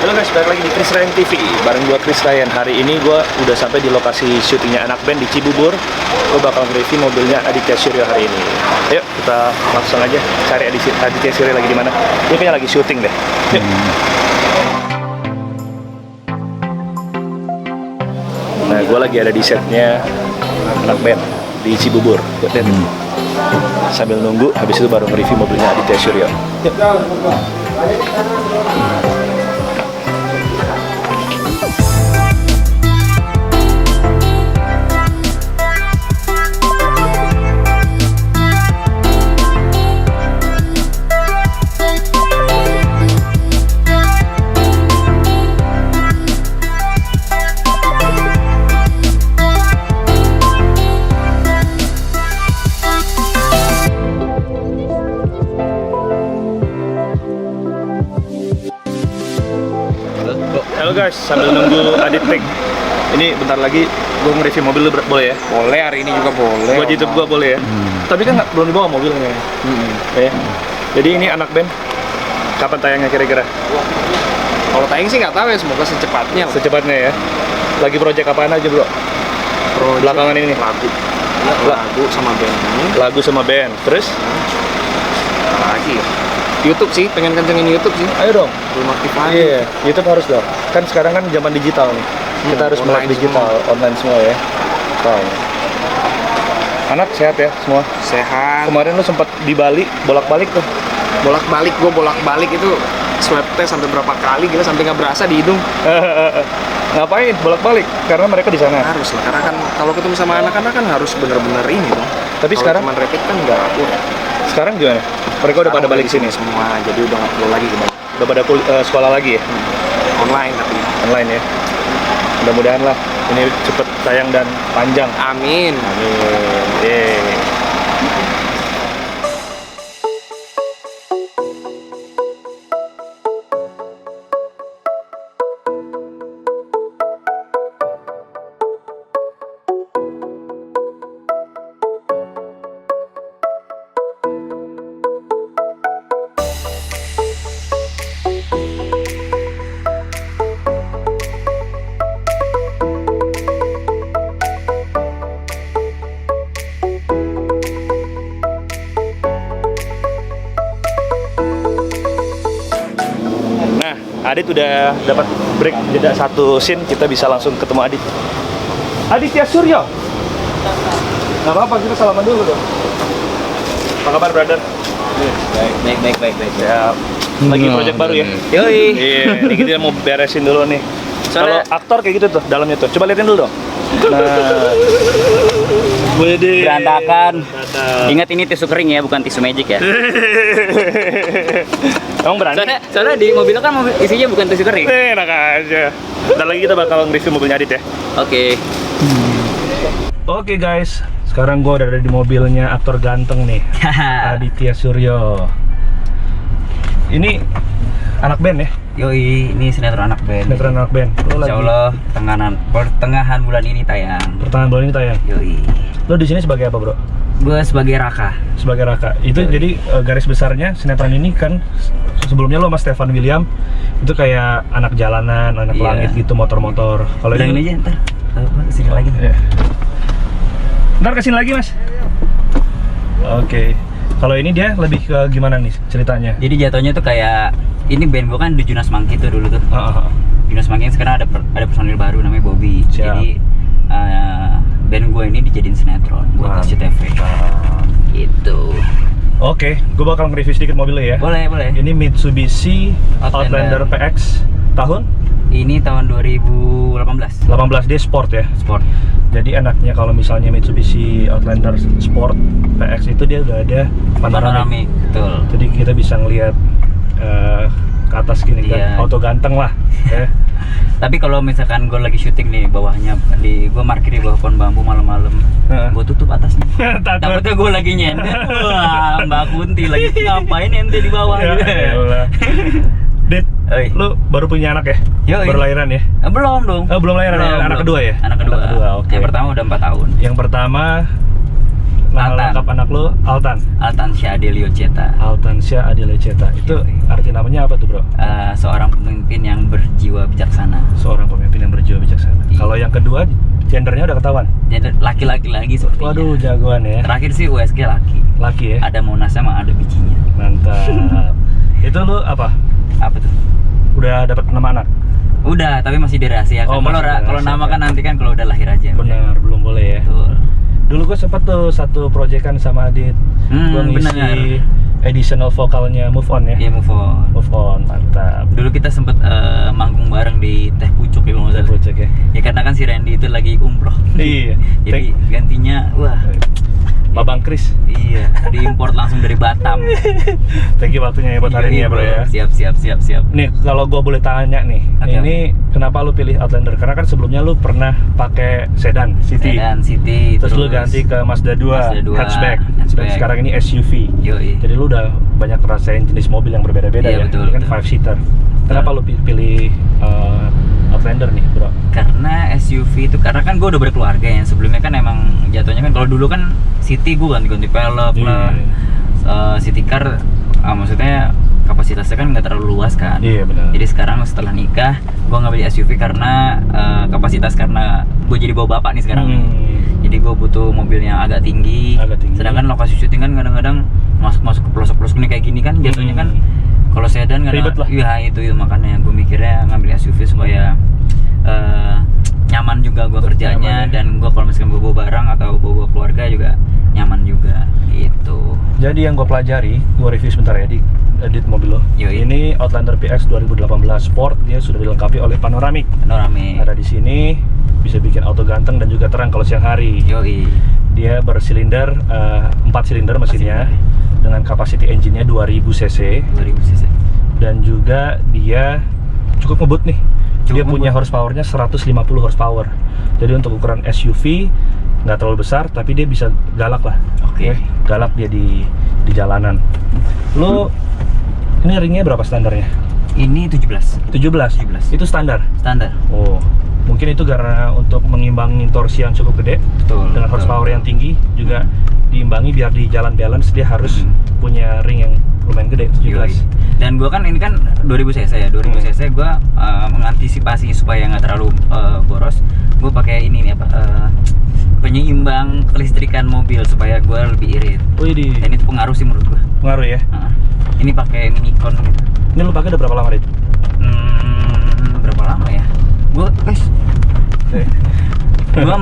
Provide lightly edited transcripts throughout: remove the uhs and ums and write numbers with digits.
Halo guys, balik lagi di Chris Ryan TV. Bareng gua Chris Ryan. Hari ini gua udah sampai di lokasi syutingnya anak band di Cibubur. Gua bakal nge-review mobilnya Aditya Suryo hari ini. Ayo kita langsung aja cari Aditya Suryo lagi di mana. Dia kayaknya lagi syuting deh. Yuk. Nah, gua lagi ada di setnya anak band di Cibubur. Yuk, lihat. Sambil nunggu, habis itu baru nge-review mobilnya Aditya Suryo. Yuk. Halo guys, sambil nunggu Adit take. Ini bentar lagi gue nge-review mobil, boleh ya? Boleh, hari ini juga boleh. Buat YouTube gue boleh ya? Tapi kan belum dibawa mobilnya. Ya. Jadi ini anak band, kapan tayangnya kira-kira? Kalau tayang sih nggak tahu ya, semoga secepatnya. Secepatnya ya. Lagi project apaan aja bro? Belakangan ini? Lagu. Lagu sama band ini. Lagu sama band, terus? Apa lagi ya? YouTube sih, pengen kencengin YouTube sih. Ayo dong. Belum aktif lagi. Iya, YouTube harus dong. Kan sekarang kan zaman digital nih. Kita harus melek digital, online semua ya. Wow. Anak sehat ya semua? Sehat. Kemarin lu sempat di Bali, bolak-balik tuh. Bolak-balik itu swab test sampai berapa kali, gila sampai nggak berasa di hidung. Ngapain bolak-balik? Karena mereka di sana. Harus lah, karena kan kalau ketemu sama anak-anak kan harus bener-bener ini dong. Tapi kalau sekarang cuma rapid kan nggak akur. Sekarang gimana? Mereka udah pada balik sini semua, jadi udah nggak perlu lagi gimana. Udah pada sekolah lagi ya? Online tapi. Online ya. Mudah-mudahan lah ini cepet tayang dan panjang. Amin. Amin. Yeay. Adit udah dapat break jeda satu scene, kita bisa langsung ketemu Adit. Aditya Suryo. Gak apa-apa, kita salaman dulu dong. Apa kabar brother? Baik. Ya, lagi project baru ya? Yoi. Iya, ini kita mau beresin dulu nih. Kalau Soalnya- aktor kayak gitu tuh, dalamnya tuh. Coba liatin dulu dong. Nah, Berantakan. Ingat ini tisu kering ya, bukan tisu magic ya. Emang berani? Soalnya di mobilnya kan isinya bukan tisu kering. Enak aja. Ntar lagi kita bakal nge-review mobilnya Adit ya. Oke. Oke guys, sekarang gue udah ada di mobilnya aktor ganteng nih, Aditya Suryo. Ini anak band ya? Yoi, ini sinetron anak band. Sinetron anak band. Lo Insya Allah pertengahan bulan ini tayang. pertengahan bulan ini tayang. Yoi. Lo di sini sebagai apa bro? Gue sebagai Raka. Sebagai Raka. Itu jadi garis besarnya sinetron ini kan sebelumnya lo sama Stefan William itu kayak anak jalanan, anak Iya. langit gitu, motor-motor. Kalau Bilangin ini aja ntar. Kesini lagi. ya. Ntar kesini lagi mas. Oke. Kalau ini dia lebih ke gimana nih ceritanya? Jadi jatuhnya tuh kayak ini band gue kan di Junas Mangki tuh dulu tuh. Junas Mangki sekarang ada personil baru namanya Bobby. Siap. Jadi band gue ini dijadiin sinetron buat SCTV. Gitu. Oke, gue bakal nge-review sedikit mobilnya ya. Boleh. Ini Mitsubishi Outlander Outlander. PX tahun Ini tahun 2018. 18 dia sport ya. Sport. Jadi enaknya kalau misalnya Mitsubishi Outlander Sport PX itu dia udah ada panoramik. Betul. Jadi kita bisa ngelihat ke atas gini Iya. kan, auto ganteng lah. Ya. Tapi kalau misalkan gue lagi syuting nih, bawahnya gue parkir di bawah pohon bambu malam-malam, gue tutup atasnya. Takut. Takutnya gue lagi nyender. Wah, Mbak Kunti lagi ngapain ente di bawah Ya, gitu. elah. Dit, Oi. lu baru punya anak ya? Yoi. Baru lahiran ya? Belum dong. Oh, belum lahiran ya? Anak kedua ya? Anak kedua. Oke. Yang pertama udah 4 tahun. Yang pertama nama Altan. lengkap anak lu Altan. Altansya Adelio Ceta. Altansya Adele Ceta. Itu arti namanya apa tuh, Bro? Seorang pemimpin yang berjiwa bijaksana. Seorang pemimpin yang berjiwa bijaksana. Iya. Kalau yang kedua, gendernya udah ketahuan. Jadi laki-laki lagi sepertinya. Waduh, jagoan ya. Terakhir sih USG laki. Laki ya. Ada Monas sama ada bijinya. Mantap. Itu lu apa? Apa tuh? Udah dapat nama anak? Udah, tapi masih dirahasiakan. Oh, Kalau masih kalau nama kan dirahasiakan. nanti kan kalau udah lahir aja. Benar, belum boleh ya. Betul. Dulu gue sempet tuh satu proyekan sama Adit. Gue ngisi benar. additional vokalnya Move On ya. Iya, move on. Move On, mantap. Dulu kita sempet manggung bareng di Teh Pucuk ya kalau nggak salah. Project ya. Ya karena kan si Randy itu lagi umroh. Iya. Jadi gantinya, wah, Babang Kris. iya, diimport langsung dari Batam. Thank you waktunya ya buat hari ini ya, Bro ya. Siap. Nih, kalau gue boleh tanya nih, Oke, ini kenapa lu pilih Outlander? Karena kan sebelumnya lu pernah pakai sedan City. Sedan City. Terus lu ganti ke Mazda 2, Mazda 2, hatchback. Dan hatchback. sekarang ini SUV. Yoi. Jadi lu udah banyak ngerasain jenis mobil yang berbeda-beda ya. Iya, betul, Ini kan betul. 5 seater. Kenapa lu pilih Outlander nih, Bro? Karena SUV itu, karena kan gue udah berkeluarga ya. Sebelumnya kan emang jatuhnya kan kalau dulu kan City gue ganti-ganti pelek lah. City car maksudnya kapasitasnya kan nggak terlalu luas kan. Iya, benar. Jadi sekarang setelah nikah gue ngambil SUV karena kapasitas, karena gue jadi bawa bapak nih sekarang. Jadi gue butuh mobil yang agak tinggi. Sedangkan lokasi syuting kan kadang-kadang masuk ke pelosok-pelosok ini kayak gini kan jatuhnya kan. Kalau sedan Ribet lah. Iya itu makanya gue mikirnya ngambil SUV supaya nyaman juga gue kerjanya, Nyaman, ya. dan gue kalau misalkan gue bawa barang atau bawa keluarga juga nyaman juga gitu. Jadi yang gue pelajari, gue review sebentar ya di edit mobil lo. Yoi. Ini Outlander PX 2018 Sport, dia sudah dilengkapi oleh panoramik. Panorami. Ada di sini, bisa bikin auto ganteng dan juga terang kalau siang hari. Yoi. Dia bersilinder 4 silinder mesinnya dengan capacity engine-nya 2000 cc 2000 cc. dan juga dia cukup ngebut nih. Cukup Dia punya ngebut. horsepower-nya 150 horsepower. Jadi untuk ukuran SUV nggak terlalu besar, tapi dia bisa galak lah. Oke. Galak dia di jalanan. Lo ini ringnya berapa standarnya? Ini 17 17. Itu standar. standar. Oh, mungkin itu karena untuk mengimbangi torsi yang cukup gede Betul. dengan horsepower yang tinggi, juga diimbangi biar di jalan balance dia harus punya ring yang lumayan gede, 17. Yoi. Dan gua kan ini kan 2000 cc ya. 2000 cc gua mengantisipasi supaya nggak terlalu boros. Gua pakai ini nih apa penyeimbang kelistrikan mobil supaya gua lebih irit. Wih, Dan itu pengaruh sih menurut gua. pengaruh ya. Ini pakai Minicon gitu. Ini lu pakai udah berapa lama, Dit? Berapa lama ya? Gua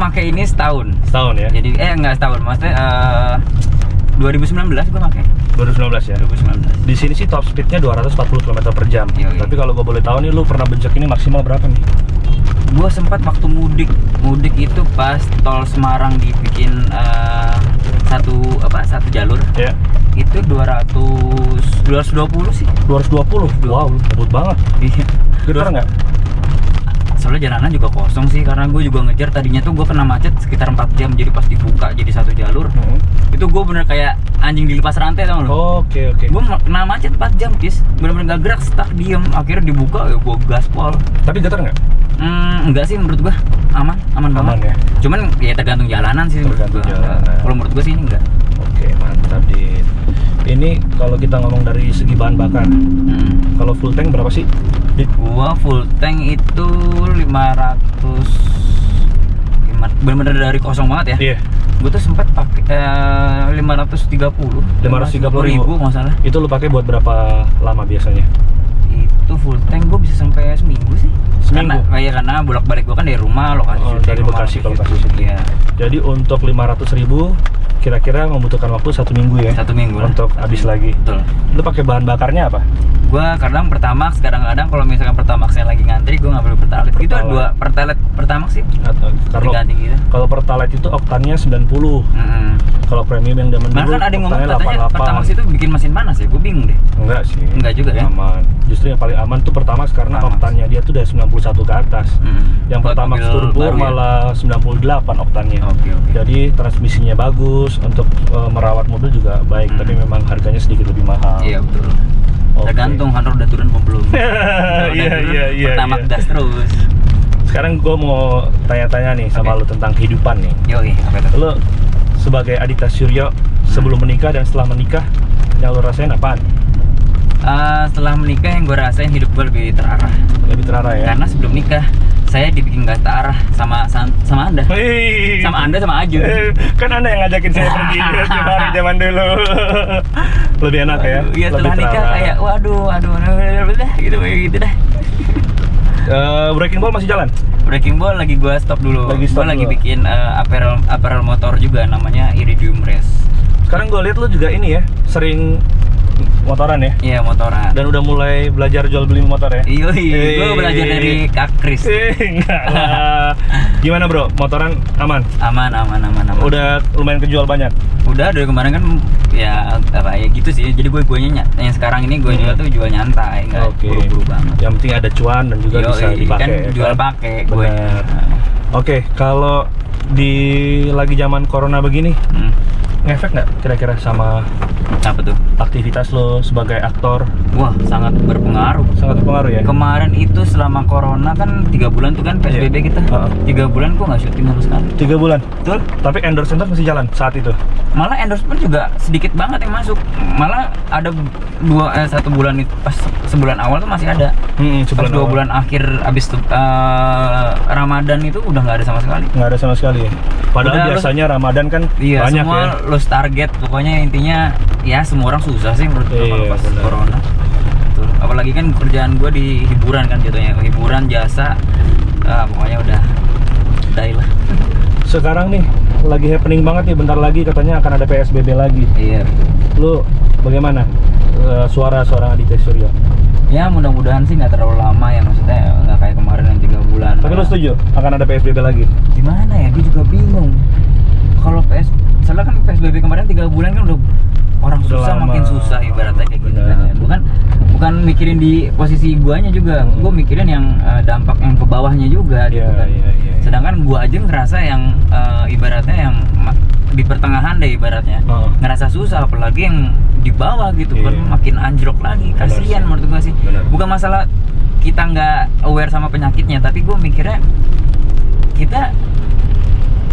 pakai ini setahun. Setahun ya. Jadi enggak setahun, maksudnya 2019 gua pakai. 2019 ya. 2019. Di sini sih top speednya 240 km per jam. Yoi. Tapi kalau gue boleh tahu nih, lu pernah bencak ini maksimal berapa nih? Gua sempat waktu mudik itu pas tol Semarang dibikin satu jalur, Ya. itu 220 sih. 220. Wow, ngebut banget. Iya. Getar nggak? Soalnya jalanan juga kosong sih, karena gue juga ngejar. Tadinya tuh gue kena macet sekitar 4 jam, jadi pas dibuka jadi satu jalur itu gue bener kayak anjing dilepas rantai, tau lo. Oke. Gue kena macet 4 jam kis, bener-bener gak gerak, stuck diem. Akhirnya dibuka ya gue gaspol. Tapi getar nggak? Enggak sih menurut gue, aman Aman banget. ya? Cuman ya tergantung jalanan sih menurut Tergantung gue. jalanan. Kalau menurut gue sih ini enggak. Oke, mantap, Dit. Ini kalau kita ngomong dari segi bahan bakar, kalau full tank berapa sih, Dit? Gua full tank itu 500, bener-bener dari kosong banget ya. Iya. Gue tuh sempat pakai 530 530.000 nggak salah. Itu lu pakai buat berapa lama biasanya? Itu full tank gue bisa sampai seminggu sih. Seminggu? Karena bolak-balik gue kan dari rumah lokasi syuting, Dari rumah Bekasi ke lokasi lokasi syuting. syuting. Iya. Jadi untuk 500.000 kira-kira membutuhkan waktu 1 minggu ya? 1 minggu lah. Untuk habis lagi. Betul. Lu pakai bahan bakarnya apa? Gua kadang Pertamax, kadang-kadang kalau misalkan Pertamaxnya lagi ngantri gue ngambil Pertalite. Itu Pertalite. Pertalite Pertamax sih. Kalau Diganti gitu. kalau Pertalite itu oktannya 90. Kalau premium yang zaman Bahkan dulu ada yang ngomong oktannya katanya Pertamax itu bikin mesin panas ya, gue bingung deh. Enggak sih. Enggak juga ya? Aman. Justru yang paling aman tuh Pertamax karena Pertamax. oktannya dia tuh udah 91 ke atas. Yang Buat Pertamax mobil turbo baru ya? malah 98 oktannya. Oke. Jadi transmisinya bagus, untuk merawat mobil juga baik, tapi memang harganya sedikit lebih mahal. Iya betul. Oke. Tergantung Hunter udah turun apa belum. Kalau udah turun, Pertamax gas terus. Sekarang gue mau tanya-tanya nih sama lu tentang kehidupan nih. Yoi, apa itu? Lu sebagai Aditya Suryo sebelum menikah dan setelah menikah yang lo rasain apaan? Setelah menikah yang gue rasain hidup gue lebih terarah. Lebih terarah ya? Karena sebelum nikah saya dibikin gak terarah sama Anda. Hei. Sama Anda sama Ajun. Kan Anda yang ngajakin saya pergi tiap hari zaman dulu. Lebih enak ya? Iya, setelah Lebih nikah terarah. kayak waduh gitu dah. Breaking Ball masih jalan? Breaking Ball lagi gua stop dulu. Lagi stop Gua lagi dulu. bikin apparel motor juga namanya Iridium Race. Sekarang gue lihat lu juga ini ya, sering motoran ya? Iya, motoran. Dan udah mulai belajar jual beli motor ya? Iya, gua belajar dari Kak Kris. Enggak lah. Gimana bro, motoran aman? Aman. Udah lumayan kejual banyak? Udah dari kemarin kan ya apa ya gitu sih. Jadi gue yang sekarang ini gue jual tuh jual nyantai, nggak Oke. buru-buru banget. Yang penting ada cuan dan juga bisa dipakai kan ya jual kan? pakai gue. Bener. Oke, kalau di lagi zaman corona begini, ngefek nggak kira-kira sama Apa tuh? aktivitas lo sebagai aktor? Wah, sangat berpengaruh. Sangat berpengaruh ya? Kemarin itu selama corona kan 3 bulan tuh kan PSBB Iya. kita. Heeh. 3 bulan gua nggak syuting sama sekali. 3 bulan? Betul. Tapi endorse masih jalan saat itu? Malah endorsement juga sedikit banget yang masuk. Malah ada 1 bulan itu pas sebulan awal tuh masih ada. Pas 2 awal. bulan akhir abis Ramadan itu udah nggak ada sama sekali. Nggak ada sama sekali ya? Padahal Udah, biasanya Ramadan kan Iya, banyak semua ya? lose target. Pokoknya intinya ya semua orang susah sih menurut gue kalau Iya, pas benar. corona. Betul. Apalagi kan kerjaan gue di hiburan kan jatuhnya, hiburan jasa. Pokoknya udah lah. Sekarang nih lagi happening banget nih, bentar lagi katanya akan ada PSBB lagi. Iya. Lu bagaimana suara seorang Aditya Suryo? Ya mudah-mudahan sih nggak terlalu lama ya, maksudnya nggak kayak kemarin yang 3 bulan. Tapi lu setuju akan ada PSBB lagi? Gimana ya? Gue juga bingung. Kalau soalnya kan PSBB kemarin 3 bulan kan udah orang Udah susah lama. makin susah ibaratnya kayak gitu kan ya. Benar. Bukan mikirin di posisi guanya juga, gue mikirin yang dampak yang ke bawahnya juga gitu Iya, kan. iya. Sedangkan gua aja ngerasa yang ibaratnya yang di pertengahan deh ibaratnya ngerasa susah, apalagi yang di bawah gitu kan Iya. makin anjlok lagi. Benar Kasihan sih. menurut gua sih. Benar. Bukan masalah kita nggak aware sama penyakitnya, tapi gua mikirnya kita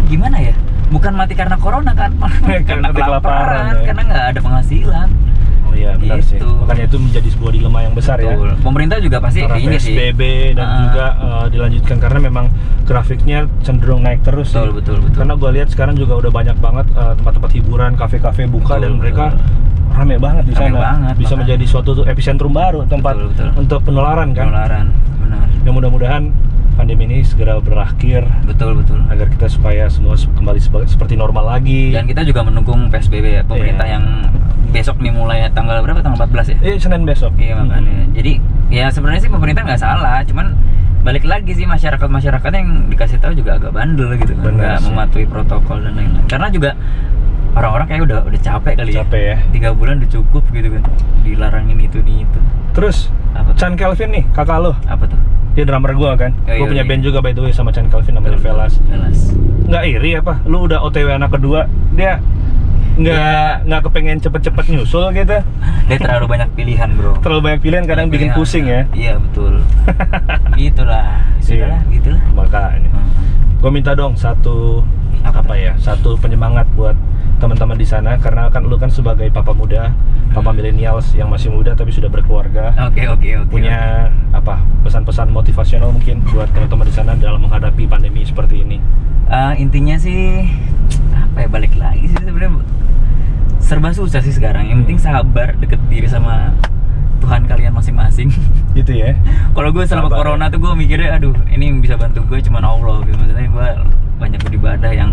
gimana ya, bukan mati karena corona kan, karena Mati kelaparan, kelaparan, ya. karena nggak ada penghasilan. Oh iya benar sih. Gitu. Makanya itu menjadi sebuah dilema yang besar ya. Betul. Pemerintah juga pasti Karena ini sih. PSBB dan juga dilanjutkan karena memang grafiknya cenderung naik terus sih. Betul. Karena gue lihat sekarang juga udah banyak banget tempat-tempat hiburan, kafe-kafe buka Betul, dan mereka betul. rame banget di Rame sana. banget, Bisa makanya. menjadi suatu epicentrum baru tempat Betul. untuk penularan kan. Penularan, benar. Ya mudah-mudahan pandemi ini segera berakhir Betul. agar kita supaya semua kembali seperti normal lagi. Dan kita juga mendukung PSBB ya, pemerintah Iya. yang besok nih mulai tanggal berapa? Tanggal 14 ya? Senin besok. Iya makanya. Jadi ya sebenarnya sih pemerintah nggak salah, cuman balik lagi sih masyarakat yang dikasih tahu juga agak bandel gitu kan, Benar nggak sih. mematuhi protokol dan lain-lain. Karena juga orang-orang kayak udah capek kali Capek ya. 3 bulan udah cukup gitu kan, dilarangin itu nih itu. Terus Apa tuh? Chan Kelvin nih, kakak lo. Apa tuh? Dia drummer gua kan. Oh, Gua iya, punya iya. band juga by the way sama Chan Kelvin namanya Velas. Velas. Nggak iri apa? Lu udah OTW anak kedua, dia nggak kepengen cepet-cepet nyusul gitu. Dia terlalu banyak pilihan bro. Terlalu banyak pilihan kadang bikin Pilihan. pusing ya. Iya betul. Gitulah. Sudahlah, Iya. gitulah. Makanya gue minta dong satu satu penyemangat buat teman-teman di sana, karena kan lu kan sebagai papa muda, papa millennials yang masih muda tapi sudah berkeluarga, Oke. punya apa pesan-pesan motivasional mungkin buat teman-teman di sana dalam menghadapi pandemi seperti ini. Intinya sih apa ya, balik lagi sih sebenarnya serba susah sih sekarang. Yang penting sabar, deket diri sama Tuhan kalian masing-masing. Gitu ya. Kalau gue selama Sabar, corona ya. tuh gue mikirnya aduh ini yang bisa bantu gue cuman Allah gitu. Maksudnya gue banyak beribadah yang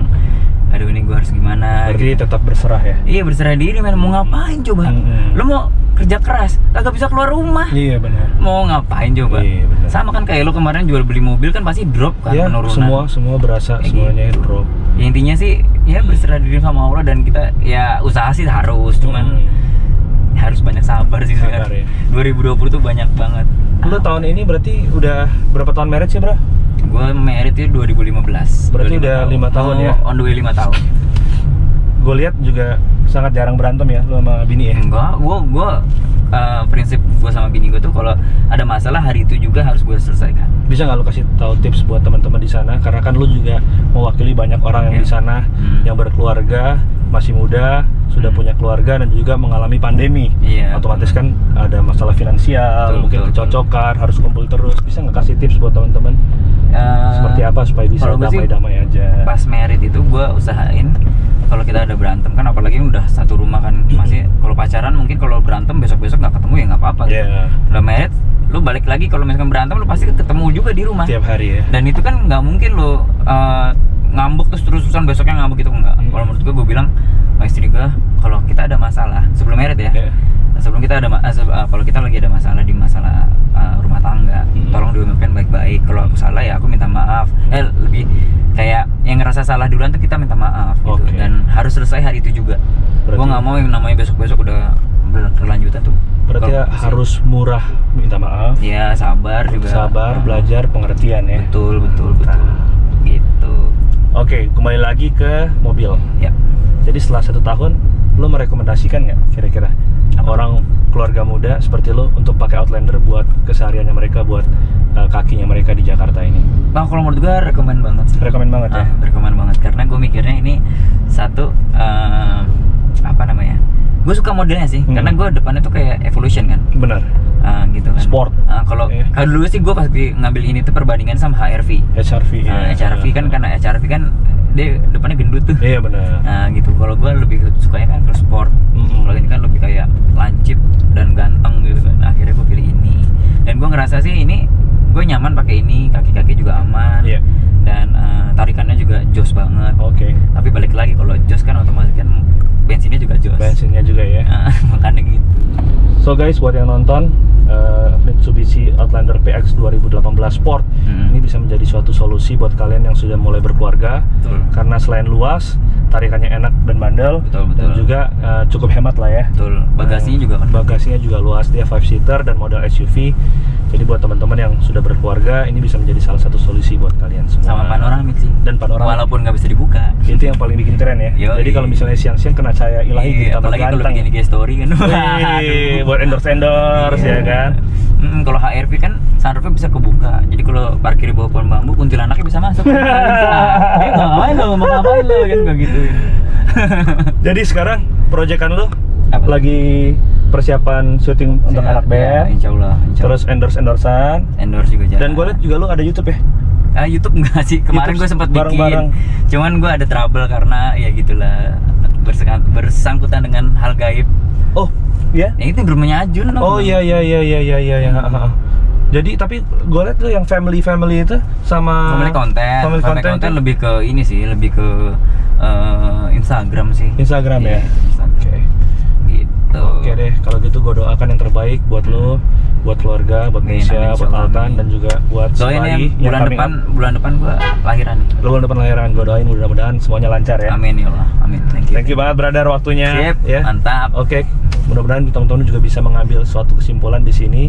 aduh ini gue harus gimana Berarti gitu. tetap berserah ya. Iya berserah diri men, mau ngapain coba? Lo mau kerja keras kagak bisa keluar rumah. Iya benar. Mau ngapain coba? Iya, benar. Sama kan kayak lo kemarin jual beli mobil kan pasti drop kan, Ya penurunan. semua berasa, Kayak semuanya gitu. drop. Ya, intinya sih ya berserah diri sama Allah, dan kita ya usaha sih harus, cuman harus banyak sabar sih Sabar sekarang. ya. 2020 tuh banyak banget. Lu tahun ini berarti udah berapa tahun married sih, Bro? Gue married itu 2015. Berarti udah 5 tahun ya? On the way 5 tahun. Gue lihat juga sangat jarang berantem ya lu sama bini ya. Enggak, gue prinsip gue sama bini gue tuh kalau ada masalah hari itu juga harus gue selesaikan. Bisa nggak lu kasih tahu tips buat teman-teman di sana? Karena kan lu juga mewakili banyak orang yang di sana yang berkeluarga, masih muda, sudah punya keluarga dan juga mengalami pandemi. Iya. Otomatis kan ada masalah finansial, Betul, mungkin betul, kecocokan, harus kumpul terus. Bisa nggak kasih tips buat teman-teman? Seperti apa supaya bisa kalau gua sih, damai-damai aja? Pas merit itu gue usahain kalau kita ada berantem kan, apalagi udah satu rumah kan, masih kalau pacaran mungkin kalau berantem besok-besok nggak ketemu ya nggak apa-apa gitu. Iya. Udah merit, lu balik lagi kalau misalkan berantem lu pasti ketemu juga di rumah. Tiap hari ya. Dan itu kan nggak mungkin lo ngambek terus-terusan besoknya ngambek gitu, enggak. Kalau menurut gue bilang sama istri gue, kalau kita ada masalah sebelum merit ya, sebelum kita ada kalau kita lagi ada masalah di masalah rumah tangga, tolong diomongin baik-baik. Kalau aku salah ya aku minta maaf. Lebih kayak yang ngerasa salah duluan tuh kita minta maaf gitu. Dan harus selesai hari itu juga. Gue nggak mau yang namanya besok-besok udah berkelanjutan tuh. Berarti harus murah minta maaf. Iya, sabar juga. Sabar, belajar, pengertian ya. Betul. Gitu. Oke, kembali lagi ke mobil. Ya. Jadi setelah 1 tahun, lo merekomendasikan nggak kira-kira orang keluarga muda seperti lo untuk pakai Outlander buat kesehariannya mereka, buat kakinya mereka di Jakarta ini? Bang, kalau menurut gue rekomen banget sih. Rekomen banget ya? Rekomen banget, karena gue mikirnya ini satu, apa namanya, gue suka modelnya sih, karena gue depannya tuh kayak Evolution kan. Benar. Gitu kan. Sport. Kalau dulu sih gue pasti ngambil ini tuh perbandingan sama HRV. HRV ya. HRV kan, karena HRV kan dia depannya gendut tuh. Iya benar. Gitu. Kalau gue lebih sukanya kan ke sport. Kalau ini kan lebih kayak lancip dan ganteng gitu kan. Akhirnya gue pilih ini. Dan gue ngerasa sih ini gue nyaman pakai ini, kaki-kaki juga aman. Iya. Dan tarikannya juga jos banget. Oke. Tapi balik lagi, kalau jos kan otomatis kan bensinnya juga jos. Bensinnya juga ya. Makanya gitu. So guys, buat yang nonton Mitsubishi Outlander PX 2018 Sport, ini bisa menjadi suatu solusi buat kalian yang sudah mulai berkeluarga. Betul. Karena selain luas, tarikannya enak dan bandel, Betul. dan juga cukup hemat lah ya. Betul. Bagasinya juga kan. Bagasinya juga luas, dia 5-seater dan model SUV. Jadi buat teman-teman yang sudah berkeluarga, ini bisa menjadi salah satu solusi buat kalian semua. Sama panoramik sih. Dan panoramik. Walaupun nggak bisa dibuka. Itu yang paling bikin keren ya. Yoi. Jadi kalau misalnya siang-siang kena cahaya ilahi gitu, tambah apalagi kalau ganteng. bikin IG story kan. Wih, buat endorse ya kan. Kalau HRV kan sunroofnya bisa kebuka. Jadi kalau parkir di bawah pohon bambu, kuntilanaknya bisa masuk. Mau ngapain lo kan kayak gitu. Jadi sekarang proyekan lu Apa? lagi persiapan syuting untuk anak band. Insya Allah. Terus endorse-endorsean. Endorse juga jalan. Dan gue liat juga lu ada YouTube ya? YouTube enggak sih. Kemarin YouTube gue sempat bareng-bareng. bikin. Cuman gue ada trouble karena ya gitulah, bersangkutan dengan hal gaib. Oh, iya? Ya itu di rumahnya Ajun. Oh iya. Jadi tapi gue liat tuh yang family itu sama Family content tuh lebih ke ini sih, lebih ke Instagram sih. Instagram ya. Oke. Gitu. Oke deh, kalau gitu gue doakan yang terbaik buat lo, buat keluarga, buat Amin, Nesya, amin, buat insyaallah, Altan, amin. dan juga buat Doain ya, Semari yang coming up. bulan depan gua lahiran. Lo bulan depan lahiran, gue doain mudah-mudahan semuanya lancar ya. Amin ya Allah. Amin. Thank you banget brother waktunya. Sip, Ya. mantap. Oke, mudah-mudahan teman-teman juga bisa mengambil suatu kesimpulan di sini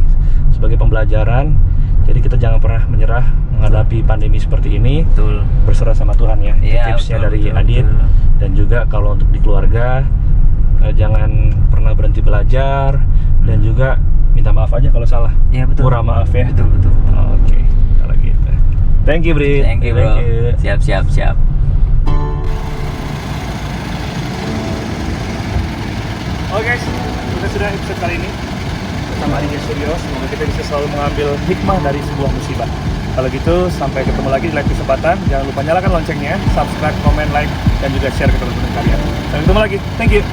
sebagai pembelajaran. Jadi kita jangan pernah menyerah menghadapi pandemi seperti ini. Betul. Berserah sama Tuhan ya. Itu Iya, tipsnya betul, dari betul, Adit. betul. Dan juga kalau untuk di keluarga, jangan pernah berhenti belajar dan juga minta maaf aja kalau salah. Iya betul. Murah maaf ya. Betul. Oke, kalau gitu. Thank you, Bri. Thank you bro. Siap. Oke guys, kita sudah episode kali ini bersama Aditya Suryo. Semoga kita bisa selalu mengambil hikmah dari sebuah musibah. Kalau gitu, sampai ketemu lagi di lain kesempatan. Jangan lupa nyalakan loncengnya, subscribe, komen, like, dan juga share ke teman-teman kalian. Sampai ketemu lagi. Thank you.